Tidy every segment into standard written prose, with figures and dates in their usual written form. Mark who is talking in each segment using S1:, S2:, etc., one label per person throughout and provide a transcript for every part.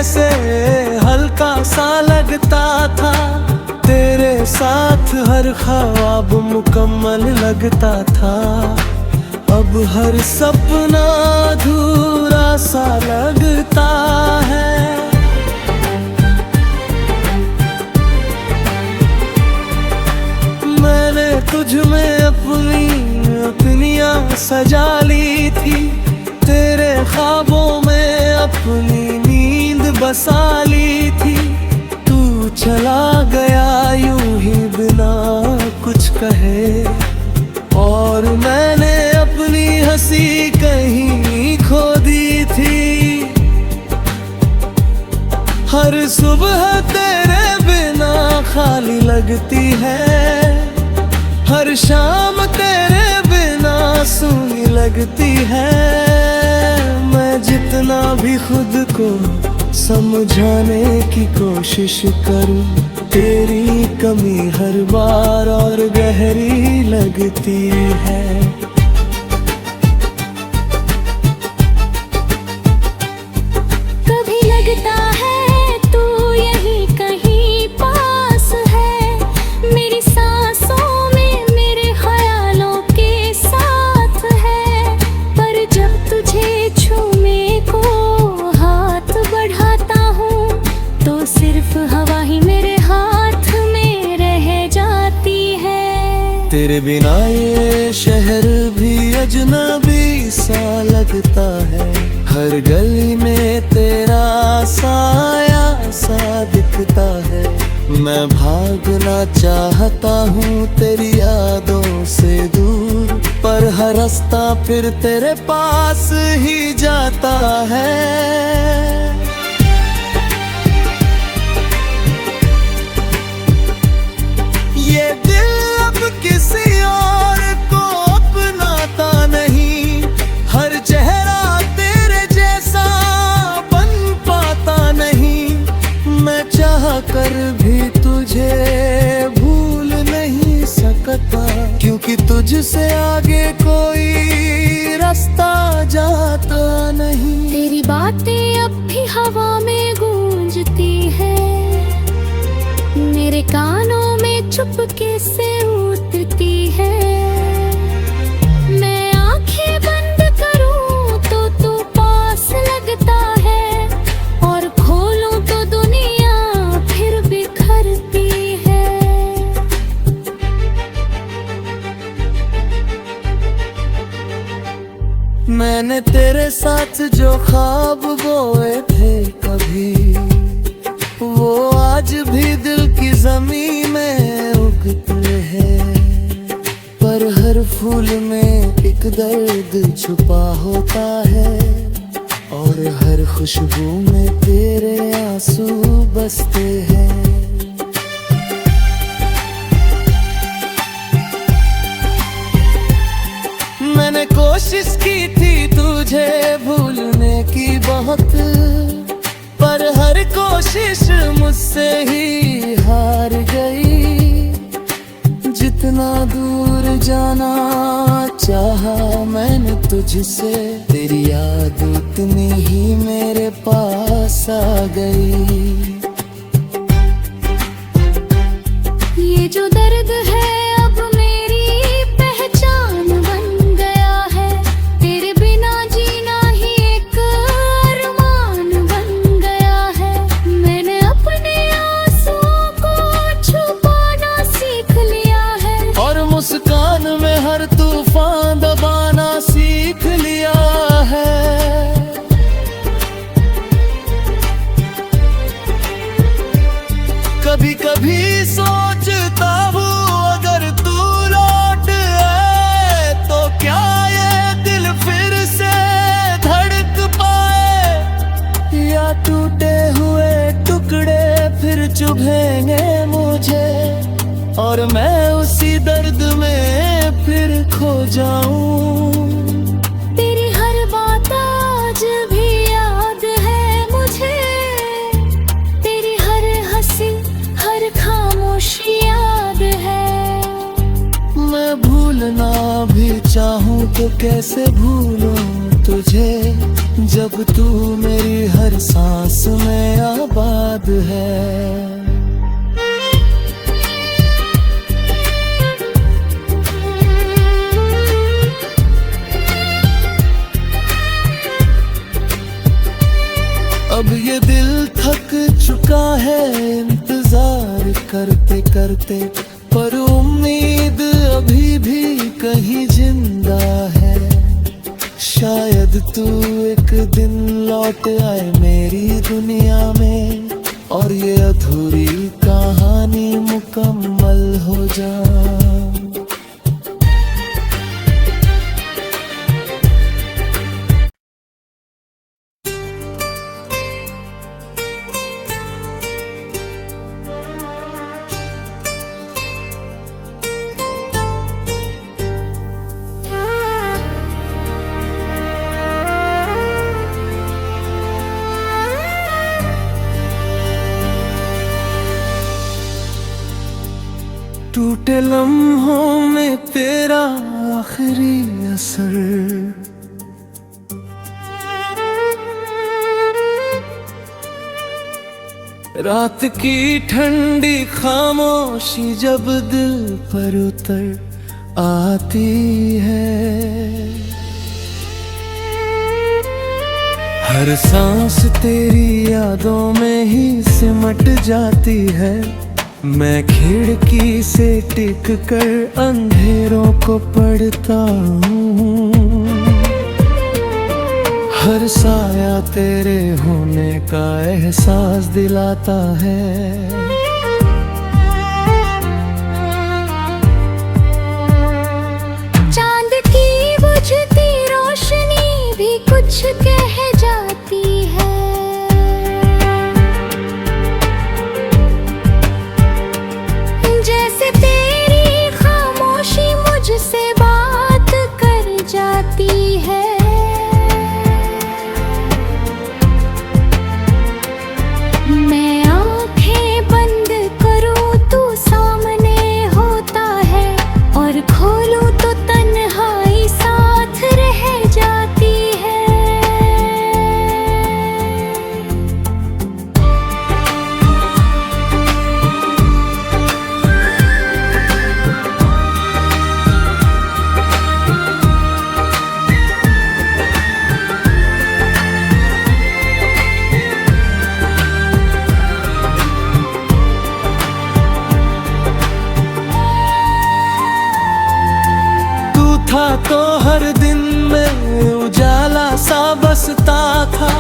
S1: जैसे हल्का सा लगता था, तेरे साथ हर ख्वाब मुकम्मल लगता था। अब हर सपना अधूरा सा लगता है। मैंने तुझ में अपनी दुनिया सजा ली थी, तेरे ख्वाबों में अपनी नींद बसा ली थी। तू चला गया यूं ही बिना कुछ कहे, और मैंने अपनी हंसी कहीं खो दी थी। हर सुबह तेरे बिना खाली लगती है, हर शाम तेरे बिना सूनी लगती है। मैं जितना भी खुद को समझाने की कोशिश करूं, तेरी कमी हर बार और गहरी लगती है।
S2: कभी लगता है तू यहीं कहीं पास है, मेरी सांसों में मेरे ख्यालों के साथ है। पर जब तुझे छूने को हाथ बढ़ाता हूँ, तो सिर्फ हवा ही मेरे हाथ में रह जाती है।
S1: तेरे बिना ये शहर भी अजनबी सा लगता है, हर गली में तेरा साया सा दिखता है। मैं भागना चाहता हूँ तेरी यादों से दूर, पर हर रास्ता फिर तेरे पास ही जाता है। ये दिल अब किसी और को अपनाता नहीं, हर चेहरा तेरे जैसा बन पाता नहीं। मैं चाह कर भी तुझे भूल नहीं सकता, क्योंकि तुझसे आगे कोई रास्ता जाता नहीं।
S2: तेरी बातें अब भी हवा में गूंजती है, मेरे कानों में चुपके से उतरती है। मैं आंखें बंद करूं तो तू पास लगता है, और खोलूं तो दुनिया फिर बिखरती है।
S1: मैंने तेरे साथ जो ख्वाब बोए थे कभी, वो आज भी दिल की ज़मीन में उगते हैं। पर हर फूल में एक दर्द छुपा होता है, और हर खुशबू में तेरे आंसू बसते हैं। मैंने कोशिश की थी तुझे भूलने की बहुत, पर हर कोशिश मुझसे ही हार गई। जितना दूर जाना चाहा मैंने तुझसे, तेरी याद उतनी ही मेरे पास आ गई।
S2: ये जो दर्द है अब मेरी पहचान बन गया है, तेरे बिना जीना ही एक अरमान बन गया है। मैंने अपने आंसुओं को छुपाना सीख लिया है, और
S1: मुस्कान में हर तूफान दबाना सीख लिया है। कभी कभी सोचता हूँ अगर तू लौट आए, तो क्या ये दिल फिर से धड़क पाए, या टूटे हुए टुकड़े फिर चुभेंगे मुझे, और मैं उसी दर्द में फिर खो जाऊं।
S2: तेरी हर बात आज भी याद है मुझे, तेरी हर हंसी हर खामोशी याद है।
S1: मैं भूलना भी चाहूं तो कैसे भूलूं तुझे, जब तू मेरी हर सांस में है। अब ये दिल थक चुका है इंतजार करते करते, पर उम्मीद अभी भी कहीं जिंदा है। शायद तू एक दिन लौट आए मेरी दुनिया में, और ये अधूरी कहानी मुकम्मल हो जाए। टूटे लम्हों में तेरा आखिरी असर, रात की ठंडी खामोशी जब दिल पर उतर आती है। हर सांस तेरी यादों में ही सिमट जाती है। मैं खिड़की से टिक कर अंधेरों को पढ़ता हूँ। हर साया तेरे होने का एहसास दिलाता है।
S2: चांद की बुझती रोशनी भी कुछ कह जाती है। जैसे तेरी खामोशी मुझसे बात कर जाती है। मैं आंखें बंद करूं तू सामने होता है, और खोलूं तो तन्हाई साथ रह जाती है।
S1: था तो हर दिन में उजाला सा बसता था।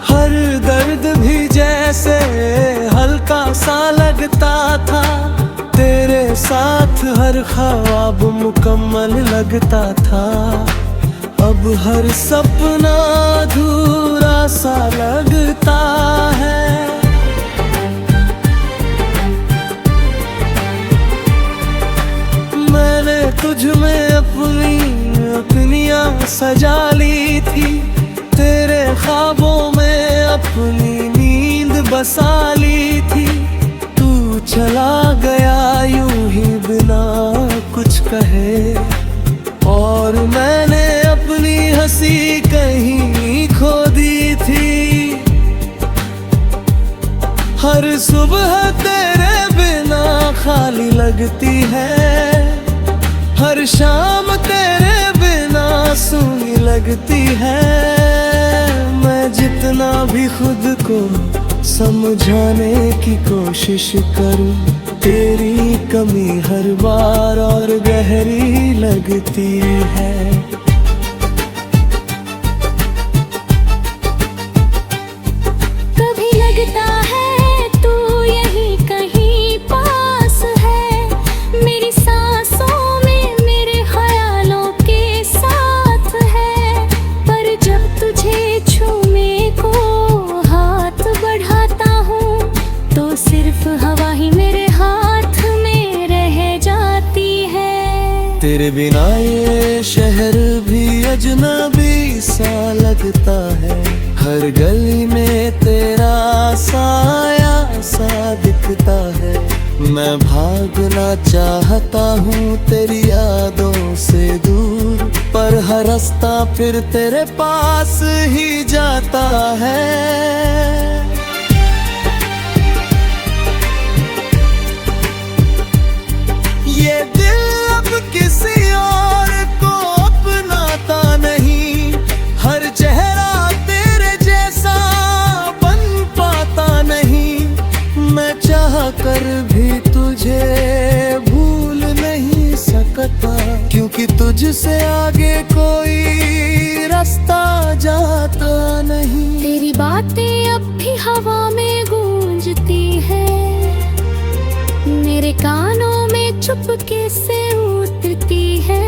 S1: हर दर्द भी जैसे हल्का सा लगता था। तेरे साथ हर ख्वाब मुकम्मल लगता था। अब हर सपना अधूरा सा लगता है। मैंने तुझ में अपनियाँ सजा ली थी। तेरे ख्वाबों में अपनी नींद बसा ली थी। तू चला गया यूं ही बिना कुछ कहे, और मैंने अपनी हंसी कहीं खो दी थी। हर सुबह तेरे बिना खाली लगती है। हर शाम तेरे बिना सूनी लगती है। मैं जितना भी खुद को समझाने की कोशिश करूं, तेरी कमी हर बार और गहरी लगती है।
S2: कभी लगता है तू यहीं कहीं पास है, मेरी सांसों में मेरे ख्यालों के साथ है। पर जब तुझे छूने को हाथ बढ़ाता हूँ, तो सिर्फ हवा ही मेरे हाथ में रह जाती है।
S1: तेरे बिना ये शहर भी अजनबी सा लगता है। हर गली में तेरा साया सा दिखता है। मैं भागना चाहता हूँ तेरी यादों से दूर, पर हर रास्ता फिर तेरे पास ही जाता है। कर भी तुझे भूल नहीं सकता, क्योंकि तुझसे आगे कोई रास्ता जाता नहीं।
S2: तेरी बातें अब भी हवा में गूंजती है, मेरे कानों में चुपके से उतरती है।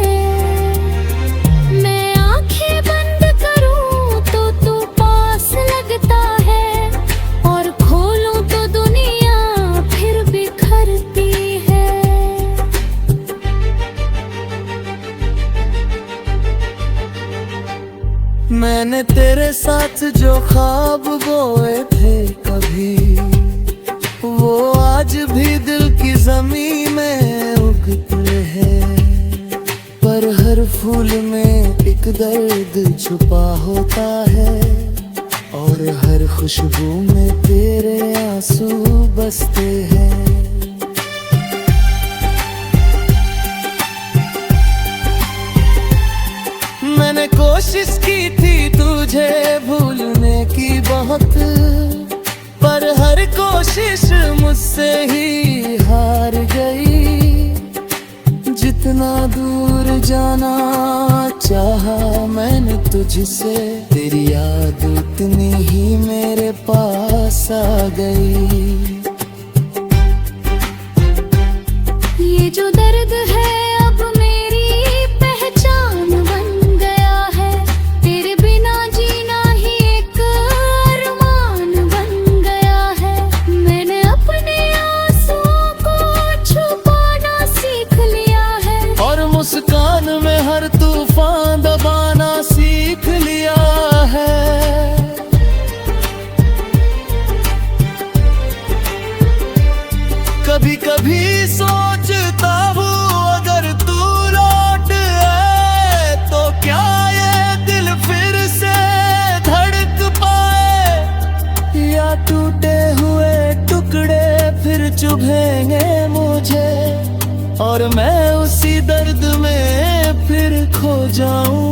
S2: मैं आंखें बंद करूं तो तू पास लगता है, और खोलूं तो दुनिया फिर बिखरती है।
S1: मैंने तेरे साथ जो ख्वाब बोए थे कभी, वो आज भी दिल की ज़मीं में उगते हैं। पर हर फूल में एक दर्द छुपा होता है, और हर खुशबू में तेरे आंसू बसते हैं। मैंने कोशिश की थी तुझे भूलने की बहुत, पर हर कोशिश मुझसे ही हार गई। जितना दूर जाना चाहा मैंने तुझसे, तेरी याद उतनी ही मेरे पास आ गई।
S2: ये जो दर्द है अब मेरी पहचान बन गया है, तेरे बिना जीना ही एक अरमान बन गया है। मैंने अपने आंसुओं को छुपाना सीख लिया है,
S1: और मुस्कान में हर तूफान दबाना सीख लिया है। कभी कभी सोचता हूँ अगर तू लौट आए तो क्या ये दिल फिर से धड़क पाए, या टूटे हुए टुकड़े फिर चुभेंगे मुझे, और मैं उसी दर्द में फिर खो जाऊं।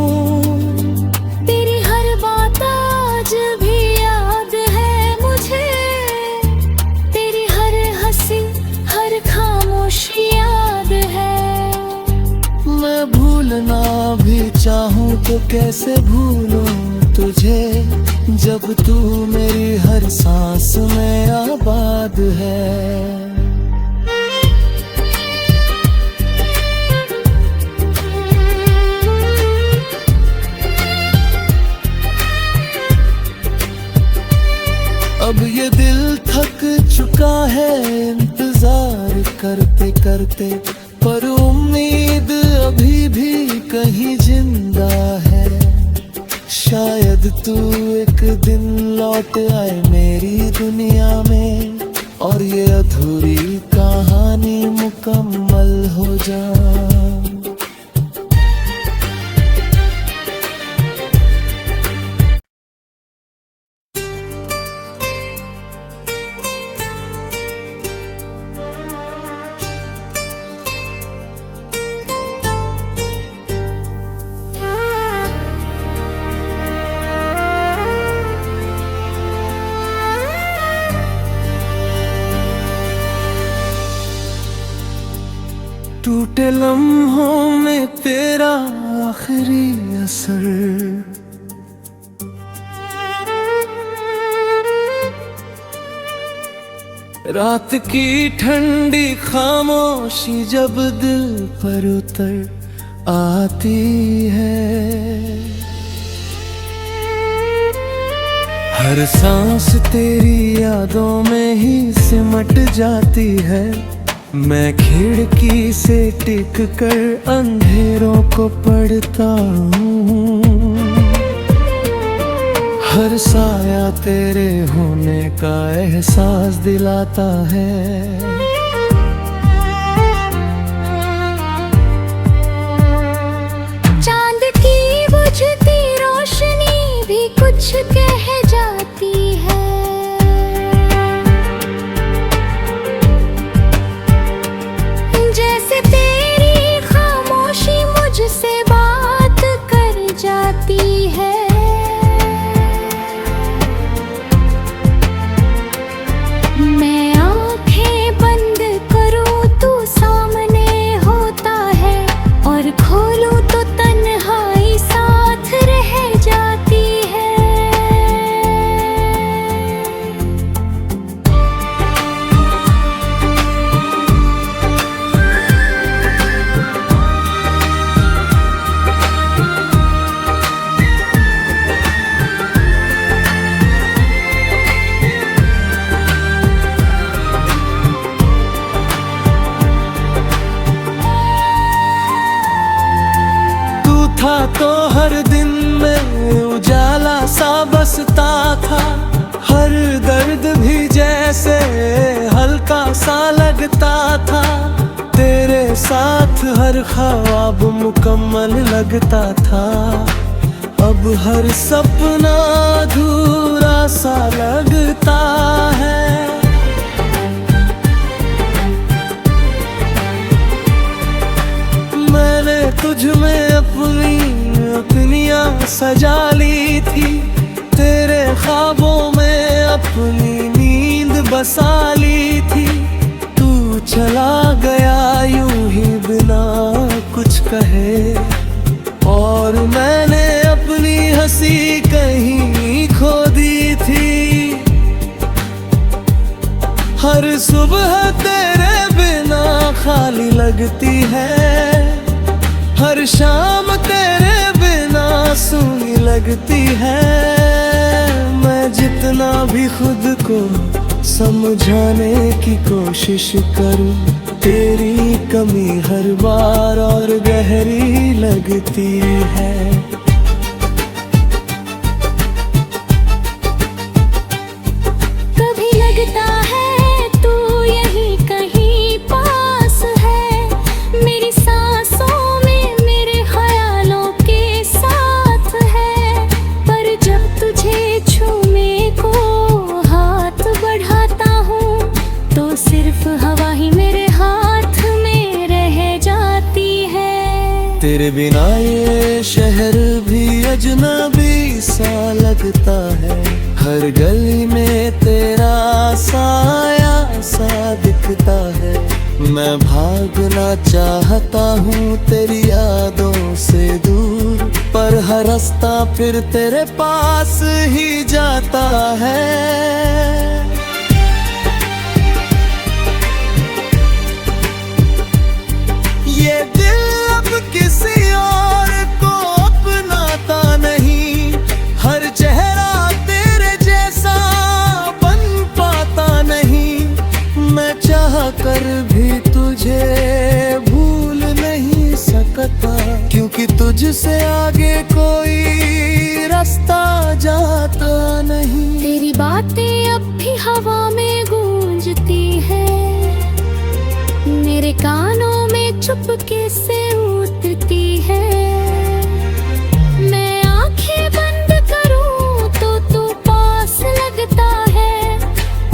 S2: तेरी हर बात आज भी याद है मुझे, तेरी हर हंसी हर खामोशी याद है।
S1: मैं भूलना भी चाहूं तो कैसे भूलूं तुझे, जब तू मेरी हर सांस में आबाद है। अब ये दिल थक चुका है इंतजार करते करते, पर उम्मीद अभी भी कहीं जिंदा है। शायद तू एक दिन लौट आए मेरी दुनिया में, और ये अधूरी कहानी मुकम्मल हो जाए। टूटे लम्हों में तेरा आखिरी असर, रात की ठंडी खामोशी जब दिल पर उतर आती है। हर सांस तेरी यादों में ही सिमट जाती है। मैं खिड़की से टिक कर अंधेरों को पढ़ता हूँ। हर साया तेरे होने का एहसास दिलाता है।
S2: चांद की बुझती रोशनी भी कुछ कह जाती है। जैसे तेरी खामोशी मुझसे बात कर जाती है। मैं आंखें
S1: हर ख्वाब मुकम्मल लगता था, अब हर सपना अधूरा सा लगता है। मैंने तुझ में अपनी दुनिया सजा ली थी, तेरे ख्वाबों में अपनी नींद बसा ली थी। तू चला गया यूं ही बिना कुछ कहे, और मैंने अपनी हंसी कहीं खो दी थी। हर सुबह तेरे बिना खाली लगती है, हर शाम तेरे बिना सूनी लगती है। मैं जितना भी खुद को समझाने की कोशिश करूं, तेरी कमी हर बार और गहरी लगती है।
S2: कभी लगता है तू यहीं कहीं पास है, मेरी सांसों में मेरे ख्यालों के साथ है। पर जब तुझे छूने को हाथ बढ़ाता हूँ, तो सिर्फ हवा ही मेरे हाथ में रह जाती है।
S1: तेरे बिना ये शहर भी अजनबी सा लगता है, हर गली में तेरा साया सा दिखता है। मैं भागना चाहता हूँ तेरी यादों से दूर, पर हर रास्ता फिर तेरे पास ही जाता है। ये दिल अब किसी और को अपनाता नहीं, हर चेहरा तेरे जैसा बन पाता नहीं। मैं चाह कर भी तुझे भूल नहीं सकता, क्योंकि तुझसे आगे कोई रास्ता जाता नहीं।
S2: तेरी बातें अब भी हवा में गूंजती है, मेरे कानों में चुपके से उतरती है। मैं आंखें बंद करूं तो तू पास लगता है,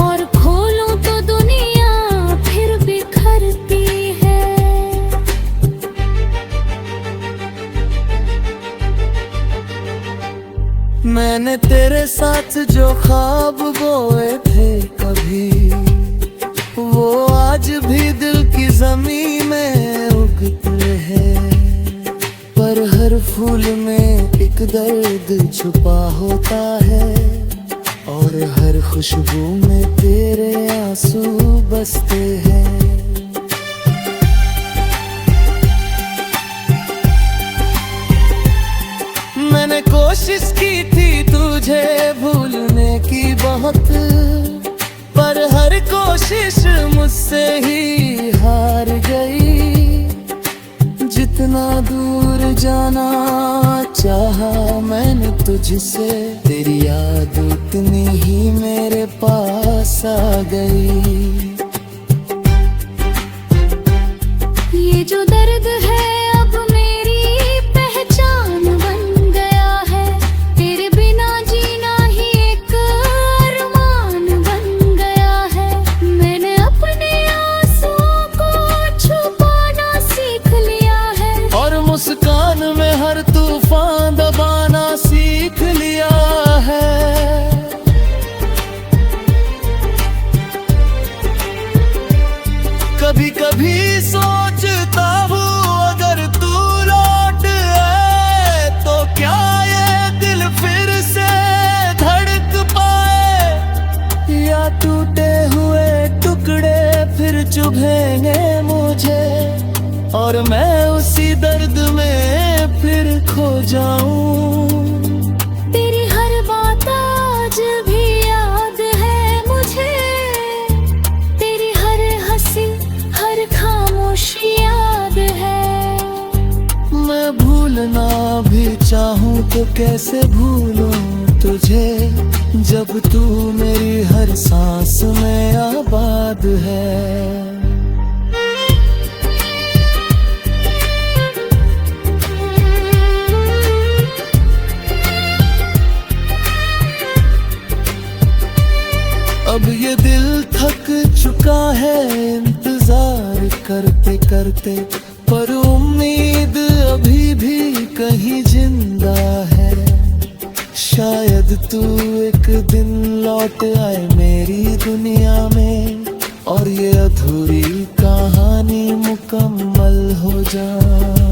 S2: और खोलूं तो दुनिया फिर बिखरती है।
S1: मैंने तेरे साथ जो ख्वाब बोए थे कभी, वो आज भी दिल की ज़मीं में उगते हैं। पर हर फूल में एक दर्द छुपा होता है, और हर खुशबू में तेरे आंसू बसते हैं। मैंने कोशिश की थी तुझे भूलने की बहुत, पर हर कोशिश मुझसे ही हार गई। जितना दूर जाना चाहा मैंने तुझसे, तेरी याद उतनी ही मेरे पास आ गई।
S2: ये जो दर्द है अब मेरी पहचान बन गया है, तेरे बिना जीना ही एक अरमान बन गया है। मैंने अपने आंसुओं को छुपाना सीख लिया है, और
S1: मुस्कान में हर तूफान दबाना सीख लिया है। कभी कभी सोचता हूँ अगर तू लौट आए, तो क्या ये दिल फिर से धड़क पाए, या टूटे हुए टुकड़े फिर चुभेंगे मुझे, और मैं उसी दर्द में फिर खो जाऊं।
S2: तेरी हर बात आज भी याद है मुझे, तेरी हर हंसी हर खामोशी याद है।
S1: मैं भूलना भी चाहूं तो कैसे भूलूं तुझे, जब तू मेरी हर सांस में आबाद है। दिल थक चुका है इंतजार करते करते, पर उम्मीद अभी भी कहीं जिंदा है। शायद तू एक दिन लौट आए मेरी दुनिया में, और ये अधूरी कहानी मुकम्मल हो जाए।